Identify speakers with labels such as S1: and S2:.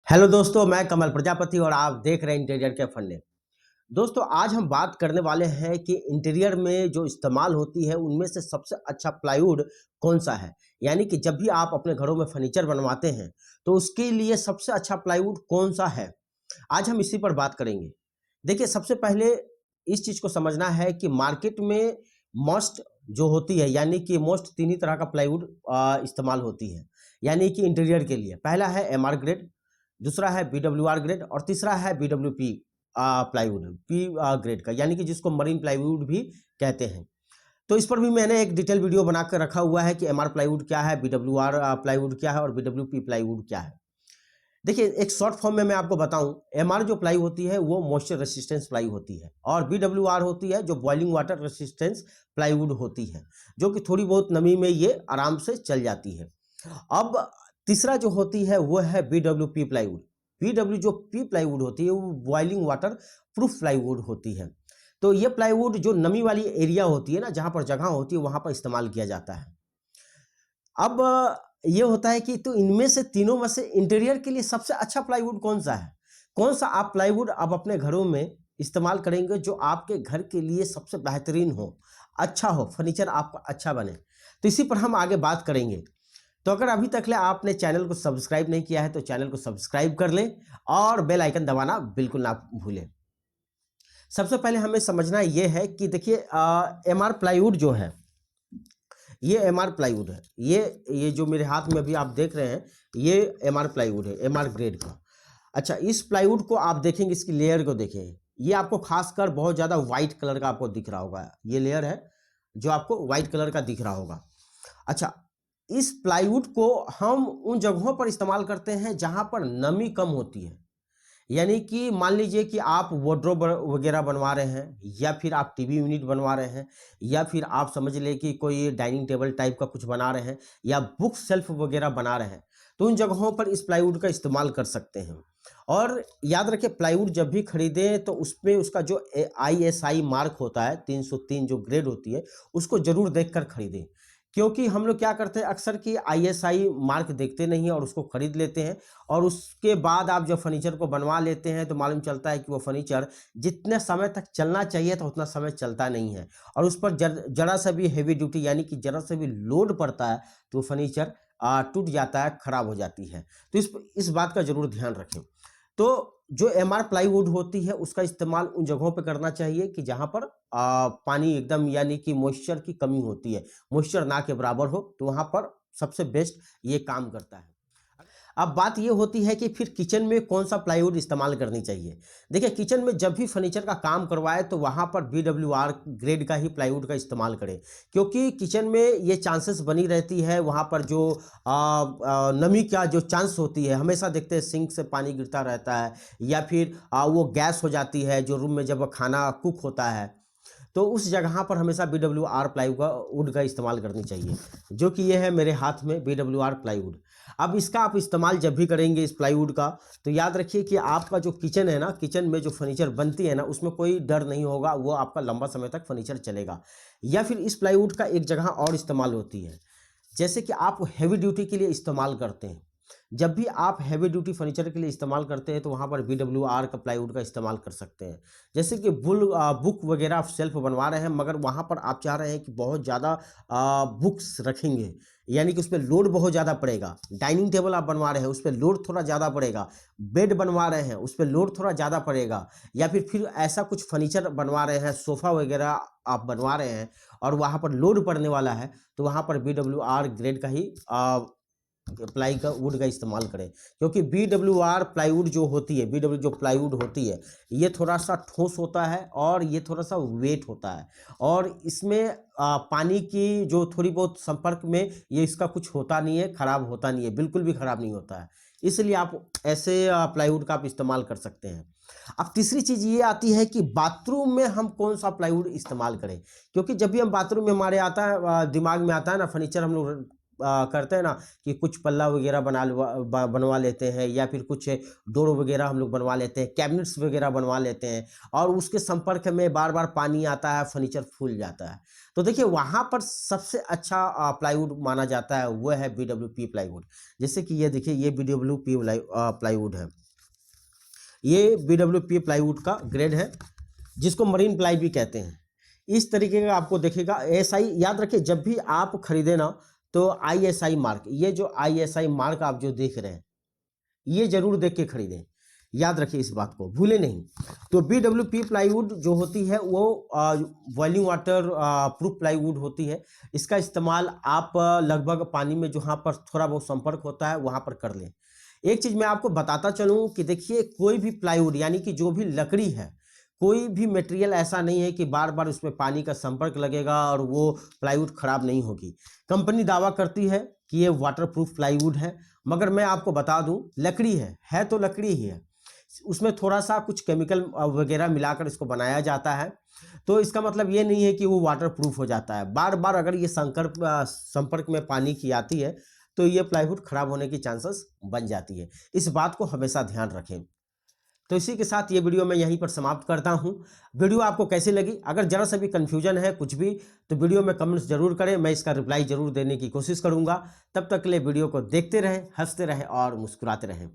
S1: Hello दोस्तों, मैं कमल प्रजापति और आप देख रहे हैं इंटीरियर के फन्ने। दोस्तों, आज हम बात करने वाले हैं कि इंटीरियर में जो इस्तेमाल होती है उनमें से सबसे अच्छा प्लाईवुड कौन सा है। यानी कि जब भी आप अपने घरों में फर्नीचर बनवाते हैं तो उसके लिए सबसे अच्छा प्लाईवुड कौन सा है, आज हम इसी पर बात करेंगे। देखिए, सबसे पहले इस चीज़ को समझना है कि मार्केट में मोस्ट जो होती है, यानी कि मोस्ट तीन ही तरह का प्लाईवुड इस्तेमाल होती है, यानी कि इंटीरियर के लिए। पहला है एमआर ग्रेड, दूसरा है बीडब्ल्यूआर ग्रेड और तीसरा है बीडब्ल्यूपी प्लाईवुड पी ग्रेड का, यानी कि जिसको मरीन प्लाईवुड भी कहते हैं। तो इस पर भी मैंने एक डिटेल वीडियो बना कर रखा हुआ है कि एमआर प्लाईवुड क्या है, बीडब्ल्यूआर प्लाईवुड क्या है और बीडब्ल्यूपी प्लाईवुड क्या है। देखिए, एक शॉर्ट फॉर्म में मैं आपको बताऊं, एमआर जो प्लाई होती है वो मॉइस्चर रेसिस्टेंस प्लाई होती है और बीडब्ल्यूआर होती है जो बॉइलिंग वाटर रेसिस्टेंस प्लाईवुड होती है, जो कि थोड़ी बहुत नमी में ये आराम से चल जाती है। अब तीसरा जो होती है वो है बीडब्ल्यूपी प्लाईवुड। बीडब्ल्यू जो पी प्लाईवुड होती है वो बॉइलिंग वाटर प्रूफ प्लाईवुड होती है। तो ये प्लाईवुड जो नमी वाली एरिया होती है ना, जहां पर जगह होती है वहां पर इस्तेमाल किया जाता है। अब ये होता है कि तो इनमें से तीनों में से इंटीरियर के लिए सबसे अच्छा प्लाईवुड कौन सा है? कौन सा आप प्लाईवुड आप अपने घरों में इस्तेमाल करेंगे जो आपके घर के लिए सबसे बेहतरीन हो, अच्छा हो, फर्नीचर आपका अच्छा बने? तो इसी पर हम आगे बात करेंगे। तो अगर अभी तक ले आपने चैनल को सब्सक्राइब नहीं किया है तो चैनल को सब्सक्राइब कर लें और बेल आइकन दबाना बिल्कुल ना भूलें। सबसे पहले हमें समझना ये है कि देखिए, एमआर प्लाईवुड जो है, ये एमआर प्लाईवुड है। ये जो मेरे हाथ में अभी आप देख रहे हैं, ये एमआर प्लाईवुड है, एमआर ग्रेड का। अच्छा, इस प्लाईवुड को आप देखेंगे, इसकी लेयर को देखें, ये आपको खासकर बहुत ज़्यादा व्हाइट कलर का आपको दिख रहा होगा। ये लेयर है जो आपको व्हाइट कलर का दिख रहा होगा। अच्छा, इस प्लाईवुड को हम उन जगहों पर इस्तेमाल करते हैं जहां पर नमी कम होती है। यानी कि मान लीजिए कि आप वार्डरोब वगैरह बनवा रहे हैं, या फिर आप टीवी यूनिट बनवा रहे हैं, या फिर आप समझ लें कि कोई डाइनिंग टेबल टाइप का कुछ बना रहे हैं, या बुक शेल्फ वगैरह बना रहे हैं, तो उन जगहों पर इस प्लाईवुड का इस्तेमाल कर सकते हैं। और याद रखें, प्लाईवुड जब भी खरीदें तो उसमें उसका जो ISI मार्क होता है, 303 जो ग्रेड होती है, उसको जरूर देख कर खरीदें। क्योंकि हम लोग क्या करते हैं अक्सर कि ISI मार्क देखते नहीं हैं और उसको खरीद लेते हैं, और उसके बाद आप जब फर्नीचर को बनवा लेते हैं तो मालूम चलता है कि वो फर्नीचर जितने समय तक चलना चाहिए था उतना समय चलता नहीं है, और उस पर जरा सा भी हेवी ड्यूटी यानी कि जरा सा भी लोड पड़ता है तो वो फर्नीचर टूट जाता है, खराब हो जाती है। तो इस बात का जरूर ध्यान रखें। तो जो एमआर प्लाईवुड होती है उसका इस्तेमाल उन जगहों पर करना चाहिए कि जहां पर पानी एकदम यानी कि मॉइस्चर की कमी होती है, मॉइस्चर ना के बराबर हो, तो वहां पर सबसे बेस्ट ये काम करता है। अब बात ये होती है कि फिर किचन में कौन सा प्लाईवुड इस्तेमाल करनी चाहिए। देखिए, किचन में जब भी फर्नीचर का काम करवाए तो वहाँ पर बीडब्ल्यूआर ग्रेड का ही प्लाईवुड का इस्तेमाल करें, क्योंकि किचन में ये चांसेस बनी रहती है, वहाँ पर जो नमी का जो चांस होती है, हमेशा देखते हैं सिंक से पानी गिरता रहता है, या फिर वो गैस हो जाती है जो रूम में जब खाना कुक होता है, तो उस जगह पर हमेशा बीडब्ल्यूआर प्लाईवुड का इस्तेमाल करनी चाहिए, जो कि ये है मेरे हाथ में बीडब्ल्यूआर प्लाईवुड। अब इसका आप इस्तेमाल जब भी करेंगे इस प्लाईवुड का, तो याद रखिए कि आपका जो किचन है ना, किचन में जो फर्नीचर बनती है ना, उसमें कोई डर नहीं होगा, वो आपका लंबा समय तक फर्नीचर चलेगा। या फिर इस प्लाईवुड का एक जगह और इस्तेमाल होती है, जैसे कि आप हैवी ड्यूटी के लिए इस्तेमाल करते हैं। जब भी आप हैवी ड्यूटी फर्नीचर के लिए इस्तेमाल करते हैं तो वहाँ पर बीडब्ल्यूआर का प्लाईवुड का इस्तेमाल कर सकते हैं। जैसे कि बुक वगैरह आप शेल्फ बनवा रहे हैं, मगर वहाँ पर आप चाह रहे हैं कि बहुत ज़्यादा बुक्स रखेंगे, यानी कि उस पर लोड बहुत ज़्यादा पड़ेगा। डाइनिंग टेबल आप बनवा रहे हैं, उस पर लोड थोड़ा ज़्यादा पड़ेगा। बेड बनवा रहे हैं, उस पर लोड थोड़ा ज़्यादा पड़ेगा। या फिर ऐसा कुछ फर्नीचर बनवा रहे हैं, सोफ़ा वगैरह आप बनवा रहे हैं और वहाँ पर लोड पड़ने वाला है, तो वहाँ पर बीडब्ल्यूआर ग्रेड का ही प्लाई का वुड का इस्तेमाल करें। क्योंकि बीडब्ल्यूआर प्लाईवुड जो होती है, बीडब्ल्यू जो प्लाईवुड होती है, ये थोड़ा सा ठोस होता है और ये थोड़ा सा वेट होता है, और इसमें पानी की जो थोड़ी बहुत संपर्क में ये इसका कुछ होता नहीं है, खराब होता नहीं है, बिल्कुल भी खराब नहीं होता है। इसलिए आप ऐसे प्लाईवुड का आप इस्तेमाल कर सकते हैं। अब तीसरी चीज़ ये आती है कि बाथरूम में हम कौन सा प्लाईवुड इस्तेमाल करें, क्योंकि जब भी हम बाथरूम में हमारे आता है दिमाग में आता है ना, फर्नीचर हम लोग करते हैं ना कि कुछ पल्ला वगैरह बनवा लेते हैं, या फिर कुछ डोर वगैरह हम लोग बनवा लेते हैं, कैबिनेट्स वगैरह बनवा लेते हैं, और उसके संपर्क में बार बार पानी आता है, फर्नीचर फूल जाता है। तो देखिए वहाँ पर सबसे अच्छा प्लाईवुड माना जाता है वो है बीडब्ल्यूपी प्लाईवुड। जैसे कि ये देखिए ये बीडब्ल्यूपी प्लाईवुड है। ये बीडब्ल्यूपी प्लाईवुड का ग्रेड है जिसको मरीन प्लाई भी कहते हैं। इस तरीके का आपको दिखेगा। एएसआई याद रखिए, जब भी आप खरीदे ना तो आईएसआई मार्क, ये जो आईएसआई मार्क आप जो देख रहे हैं ये जरूर देख के खरीदें। याद रखिए इस बात को, भूले नहीं। तो बीडब्ल्यूपी प्लाईवुड जो होती है वो बॉइलिंग वाटर प्रूफ प्लाईवुड होती है। इसका इस्तेमाल आप लगभग पानी में जहाँ पर थोड़ा बहुत संपर्क होता है वहाँ पर कर लें। एक चीज़ मैं आपको बताता चलूँ कि देखिए कोई भी प्लाईवुड यानी कि जो भी लकड़ी है, कोई भी मटेरियल ऐसा नहीं है कि बार बार उसमें पानी का संपर्क लगेगा और वो प्लाईवुड खराब नहीं होगी। कंपनी दावा करती है कि ये वाटरप्रूफ प्लाईवुड है, मगर मैं आपको बता दूं लकड़ी है तो लकड़ी ही है। उसमें थोड़ा सा कुछ केमिकल वगैरह मिलाकर इसको बनाया जाता है, तो इसका मतलब ये नहीं है कि वो वाटरप्रूफ हो जाता है। बार बार अगर ये संपर्क में पानी की आती है तो ये प्लाईवुड खराब होने की चांसेस बन जाती है। इस बात को हमेशा ध्यान रखें। तो इसी के साथ ये वीडियो मैं यहीं पर समाप्त करता हूँ। वीडियो आपको कैसी लगी? अगर जरा सा भी कन्फ्यूजन है कुछ भी तो वीडियो में कमेंट्स जरूर करें, मैं इसका रिप्लाई जरूर देने की कोशिश करूँगा। तब तक के लिए वीडियो को देखते रहें, हंसते रहें और मुस्कुराते रहें।